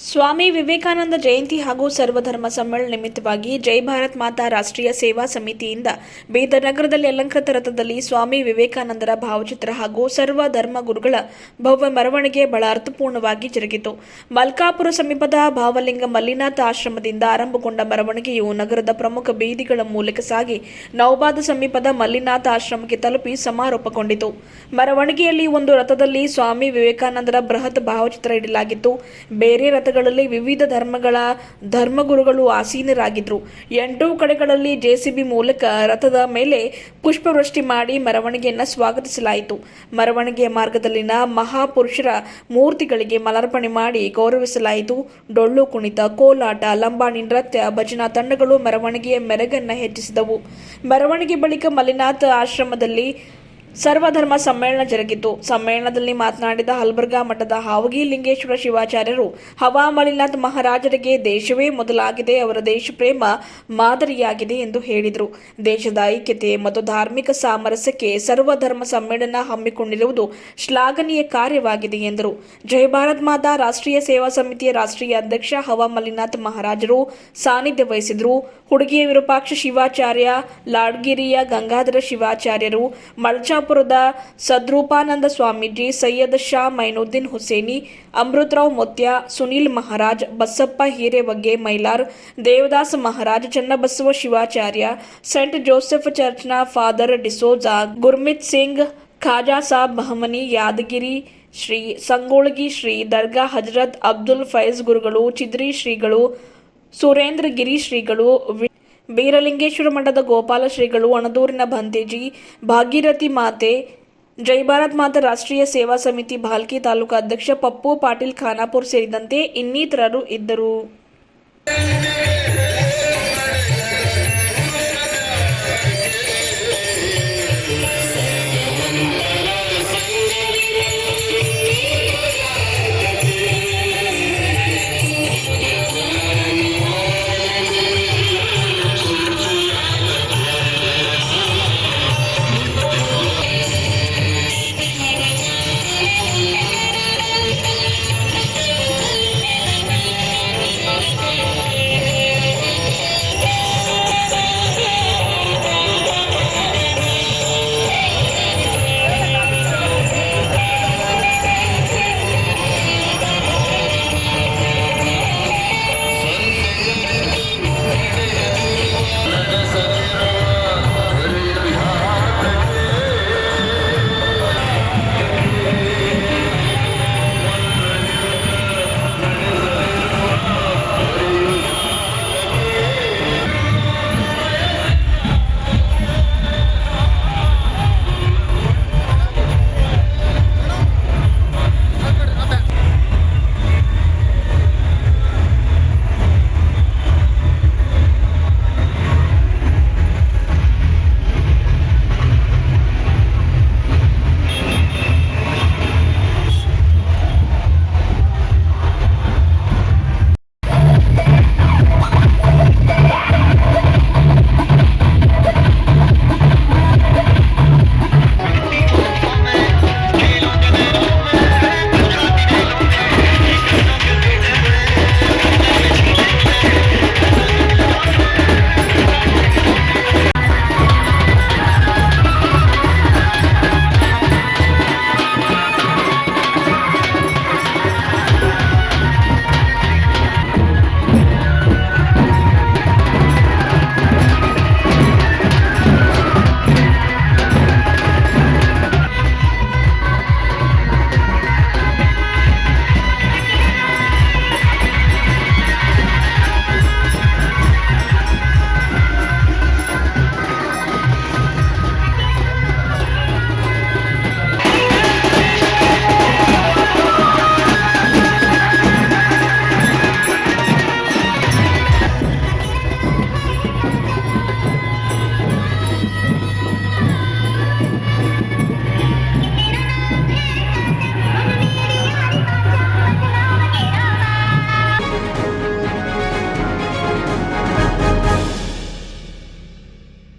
ಸ್ವಾಮಿ ವಿವೇಕಾನಂದ ಜಯಂತಿ ಹಾಗೂ ಸರ್ವಧರ್ಮ ಸಮ್ಮೇಳನ ನಿಮಿತ್ತವಾಗಿ ಜೈ ಭಾರತ್ ಮಾತಾ ರಾಷ್ಟ್ರೀಯ ಸೇವಾ ಸಮಿತಿಯಿಂದ ಬೀದರ್ ನಗರದಲ್ಲಿ ಅಲಂಕೃತ ರಥದಲ್ಲಿ ಸ್ವಾಮಿ ವಿವೇಕಾನಂದರ ಭಾವಚಿತ್ರ ಹಾಗೂ ಸರ್ವ ಧರ್ಮ ಗುರುಗಳ ಭವ್ಯ ಮೆರವಣಿಗೆ ಬಹಳ ಅರ್ಥಪೂರ್ಣವಾಗಿ ಜರುಗಿತು. ಮಲ್ಕಾಪುರ ಸಮೀಪದ ಭಾವಲಿಂಗ ಮಲ್ಲಿನಾಥ ಆಶ್ರಮದಿಂದ ಆರಂಭಗೊಂಡ ಮೆರವಣಿಗೆಯು ನಗರದ ಪ್ರಮುಖ ಬೀದಿಗಳ ಮೂಲಕ ಸಾಗಿ ನೌಬಾದ್ ಸಮೀಪದ ಮಲ್ಲಿನಾಥ ಆಶ್ರಮಕ್ಕೆ ತಲುಪಿ ಸಮಾರೋಪಗೊಂಡಿತು. ಮೆರವಣಿಗೆಯಲ್ಲಿ ಒಂದು ರಥದಲ್ಲಿ ಸ್ವಾಮಿ ವಿವೇಕಾನಂದರ ಬೃಹತ್ ಭಾವಚಿತ್ರ ಇಡಲಾಗಿತ್ತು. ಬೇರೆ ರಥಗಳಲ್ಲಿ ವಿವಿಧ ಧರ್ಮಗಳ ಧರ್ಮಗುರುಗಳು ಆಸೀನರಾಗಿದ್ದರು. 8 ಕಡೆಗಳಲ್ಲಿ ಜೆಸಿಬಿ ಮೂಲಕ ರಥದ ಮೇಲೆ ಪುಷ್ಪವೃಷ್ಟಿ ಮಾಡಿ ಮೆರವಣಿಗೆಯನ್ನು ಸ್ವಾಗತಿಸಲಾಯಿತು. ಮೆರವಣಿಗೆಯ ಮಾರ್ಗದಲ್ಲಿನ ಮಹಾಪುರುಷರ ಮೂರ್ತಿಗಳಿಗೆ ಮಾಲಾರ್ಪಣೆ ಮಾಡಿ ಗೌರವಿಸಲಾಯಿತು. ಡೊಳ್ಳು ಕುಣಿತ, ಕೋಲಾಟ, ಲಂಬಾಣಿ ನೃತ್ಯ, ಭಜನಾ ತಂಡಗಳು ಮೆರವಣಿಗೆಯ ಮೆರಗನ್ನು ಹೆಚ್ಚಿಸಿದವು. ಮೆರವಣಿಗೆ ಬಳಿಕ ಮಲ್ಲಿನಾಥ ಆಶ್ರಮದಲ್ಲಿ ಸರ್ವಧರ್ಮ ಸಮ್ಮೇಳನ ಜರುಗಿತು. ಸಮ್ಮೇಳನದಲ್ಲಿ ಮಾತನಾಡಿದ ಹಲಬರ್ಗಾ ಮಠದ ಹಾವಗಿ ಲಿಂಗೇಶ್ವರ ಶಿವಾಚಾರ್ಯರು, ಹವಾ ಮಲ್ಲಿನಾಥ ಮಹಾರಾಜರಿಗೆ ದೇಶವೇ ಮೊದಲಾಗಿದೆ, ಅವರ ದೇಶ ಪ್ರೇಮ ಮಾದರಿಯಾಗಿದೆ ಎಂದು ಹೇಳಿದರು. ದೇಶದ ಐಕ್ಯತೆ ಮತ್ತು ಧಾರ್ಮಿಕ ಸಾಮರಸ್ಯಕ್ಕೆ ಸರ್ವಧರ್ಮ ಸಮ್ಮೇಳನ ಹಮ್ಮಿಕೊಂಡಿರುವುದು ಶ್ಲಾಘನೀಯ ಕಾರ್ಯವಾಗಿದೆ ಎಂದರು. ಜೈ ಭಾರತ್ ಮಾತಾ ರಾಷ್ಟ್ರೀಯ ಸೇವಾ ಸಮಿತಿಯ ರಾಷ್ಟ್ರೀಯ ಅಧ್ಯಕ್ಷ ಹವಾ ಮಲ್ಲಿನಾಥ ಮಹಾರಾಜರು ಸಾನ್ನಿಧ್ಯ ವಹಿಸಿದರು. ಹುಡುಗಿಯ ವಿರೂಪಾಕ್ಷ ಶಿವಾಚಾರ್ಯ, ಲಾಡ್ಗಿರಿಯ ಗಂಗಾಧರ ಶಿವಾಚಾರ್ಯರು, ಮಳಚಾಪುರದ ಸದ್ರೂಪಾನಂದ ಸ್ವಾಮೀಜಿ, ಸೈಯದ್ ಶಾ ಮೈನುದ್ದೀನ್ ಹುಸೇನಿ, ಅಮೃತರಾವ್ ಮೊತ್ಯ, ಸುನೀಲ್ ಮಹಾರಾಜ್, ಬಸಪ್ಪ ಹಿರೇವಗ್ಗೆ ಮೈಲಾರ್, ದೇವದಾಸ ಮಹಾರಾಜ್, ಚನ್ನಬಸವ ಶಿವಾಚಾರ್ಯ, ಸೆಂಟ್ ಜೋಸೆಫ್ ಚರ್ಚ್ನ ಫಾದರ್ ಡಿಸೋಜಾ, ಗುರ್ಮಿತ್ ಸಿಂಗ್, ಖಾಜಾ ಸಾಬ್ ಮಹಮನಿ, ಯಾದಗಿರಿ ಶ್ರೀ ಸಂಗೋಳಗಿ ಶ್ರೀ ದರ್ಗಾ ಹಜರತ್ ಅಬ್ದುಲ್ ಫೈಜ್ ಗುರುಗಳು, ಚಿದ್ರಿ ಶ್ರೀಗಳು, ಸುರೇಂದ್ರ ಗಿರಿ ಶ್ರೀಗಳು, ಬೀರಲಿಂಗೇಶ್ವರ ಮಠದ ಗೋಪಾಲ ಶ್ರೀಗಳು, ಅಣದೂರಿನ ಭಂತೇಜಿ, ಭಾಗೀರಥಿ ಮಾತೆ, ಜೈ ಭಾರತ್ ಮಾತಾ ರಾಷ್ಟ್ರೀಯ ಸೇವಾ ಸಮಿತಿ ಭಾಲ್ಕಿ ತಾಲೂಕಾ ಅಧ್ಯಕ್ಷ ಪಪ್ಪು ಪಾಟೀಲ್ ಖಾನಾಪುರ್ ಸೇರಿದಂತೆ ಇನ್ನಿತರರು ಇದ್ದರು.